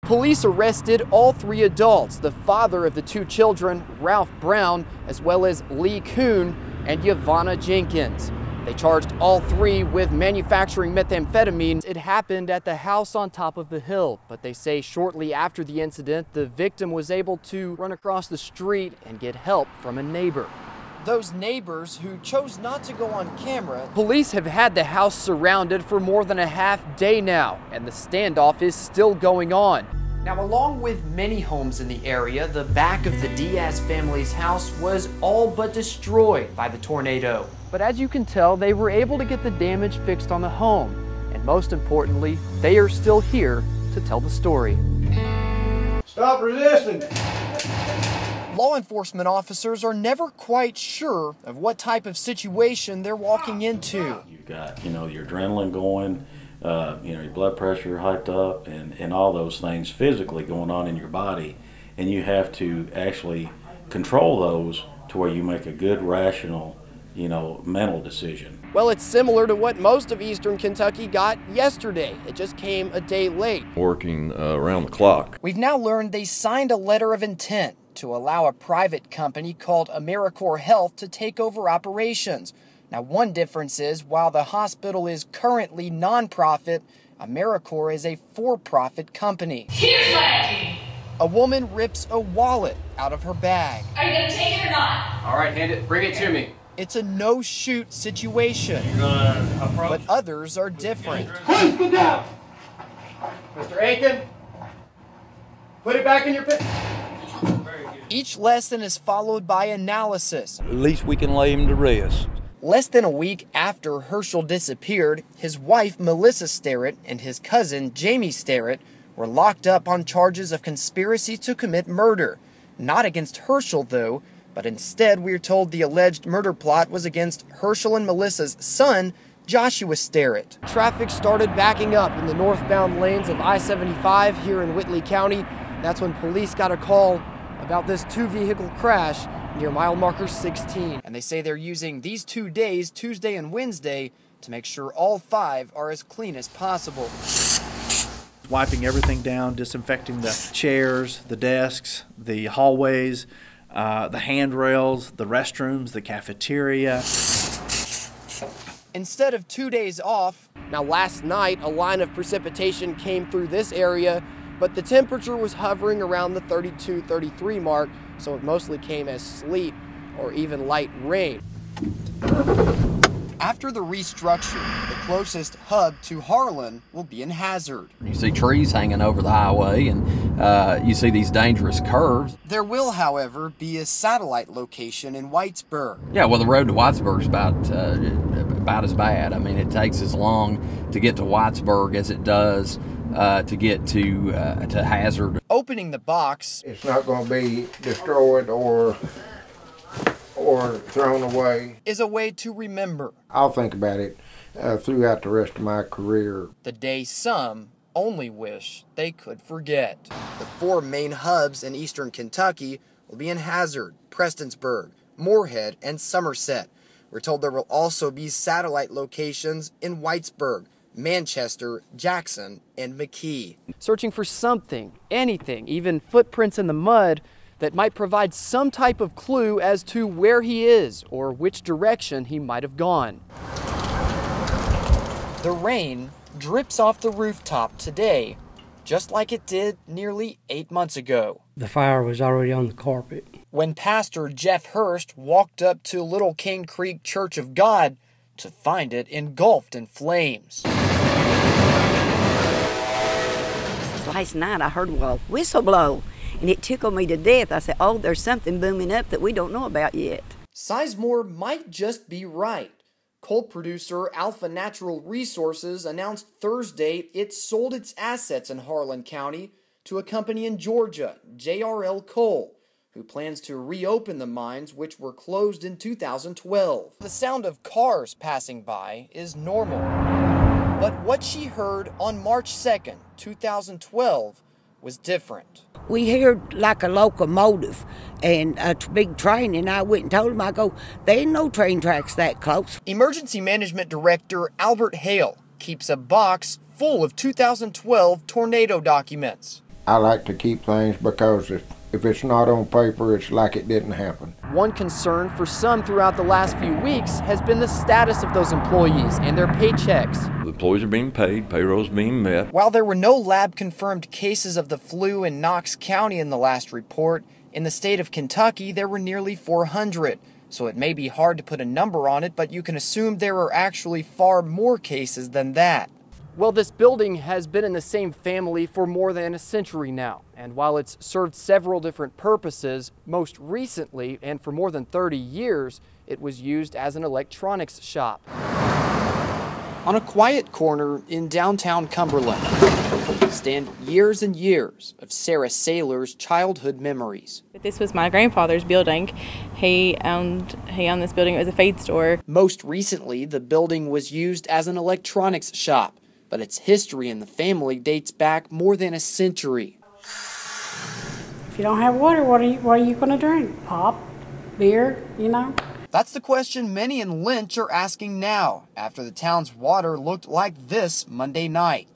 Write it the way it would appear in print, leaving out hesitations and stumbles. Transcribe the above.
Police arrested all 3 adults, the father of the 2 children, Ralph Brown, as well as Lee Kuhn and Yvonne Jenkins. They charged all 3 with manufacturing methamphetamine. It happened at the house on top of the hill, but they say shortly after the incident, the victim was able to run across the street and get help from a neighbor. Those neighbors who chose not to go on camera. Police have had the house surrounded for more than a half day now, and the standoff is still going on. Now, along with many homes in the area, the back of the Diaz family's house was all but destroyed by the tornado. But as you can tell, they were able to get the damage fixed on the home. And most importantly, they are still here to tell the story. Stop resisting! Law enforcement officers are never quite sure of what type of situation they're walking into. You've got, your adrenaline going, your blood pressure hyped up, and all those things physically going on in your body, and you have to actually control those to where you make a good, rational, mental decision. Well, it's similar to what most of Eastern Kentucky got yesterday. It just came a day late. Working around the clock. We've now learned they signed a letter of intent to allow a private company called AmeriCorps Health to take over operations. Now, one difference is, while the hospital is currently nonprofit, AmeriCorps is a for-profit company. Here's what I A woman rips a wallet out of her bag. do. Are you going to take it or not? All right, hand it. Bring it to me. It's a no-shoot situation, but others are different. Please get down! Mr. Aiken, put it back in your pit. Each lesson is followed by analysis. At least we can lay him to rest. Less than a week after Herschel disappeared, his wife Melissa Sterrett and his cousin Jamie Sterrett were locked up on charges of conspiracy to commit murder. Not against Herschel, though, but instead we're told the alleged murder plot was against Herschel and Melissa's son, Joshua Sterrett. Traffic started backing up in the northbound lanes of I-75 here in Whitley County. That's when police got a call about this 2-vehicle crash near mile marker 16. And they say they're using these 2 days, Tuesday and Wednesday, to make sure all 5 are as clean as possible. Wiping everything down, disinfecting the chairs, the desks, the hallways, the handrails, the restrooms, the cafeteria. Instead of 2 days off, now last night a line of precipitation came through this area, but the temperature was hovering around the 32, 33 mark, so it mostly came as sleet or even light rain. After the restructure, the closest hub to Harlan will be in Hazard. You see trees hanging over the highway, and you see these dangerous curves. There will, however, be a satellite location in Whitesburg. Yeah, well, the road to Whitesburg is about as bad. I mean, it takes as long to get to Whitesburg as it does to get to Hazard. Opening the box, It's not going to be destroyed or thrown away. is a way to remember I'll think about it throughout the rest of my career. the day some only wish they could forget. The 4 main hubs in eastern Kentucky will be in Hazard, Prestonsburg, Moorhead, and Somerset. We're told there will also be satellite locations in Whitesburg, Manchester, Jackson, and McKee. Searching for something, anything, even footprints in the mud that might provide some type of clue as to where he is or which direction he might have gone. The rain drips off the rooftop today, just like it did nearly 8 months ago. The fire was already on the carpet. When Pastor Jeff Hurst walked up to Little King Creek Church of God to find it engulfed in flames. Last night I heard a whistle blow, and it tickled me to death. I said, oh, there's something booming up that we don't know about yet. Sizemore might just be right. Coal producer Alpha Natural Resources announced Thursday it sold its assets in Harlan County to a company in Georgia, JRL Coal, who plans to reopen the mines which were closed in 2012. The sound of cars passing by is normal. But what she heard on March 2nd, 2012 was different. We heard like a locomotive and a big train, and I went and told him, I go, there ain't no train tracks that close. Emergency Management Director Albert Hale keeps a box full of 2012 tornado documents. I like to keep things because if it's not on paper, it's like it didn't happen. One concern for some throughout the last few weeks has been the status of those employees and their paychecks. The employees are being paid, payroll's being met. While there were no lab-confirmed cases of the flu in Knox County in the last report, in the state of Kentucky there were nearly 400. So it may be hard to put a number on it, but you can assume there are actually far more cases than that. Well, this building has been in the same family for more than a century now, and while it's served several different purposes, most recently, and for more than 30 years, it was used as an electronics shop. On a quiet corner in downtown Cumberland stand years and years of Sarah Saylor's childhood memories. This was my grandfather's building. He owned this building. It was a feed store. Most recently, the building was used as an electronics shop, but its history in the family dates back more than a century. If you don't have water, what are you going to drink? Pop, beer, you know? That's the question many in Lynch are asking now, after the town's water looked like this Monday night.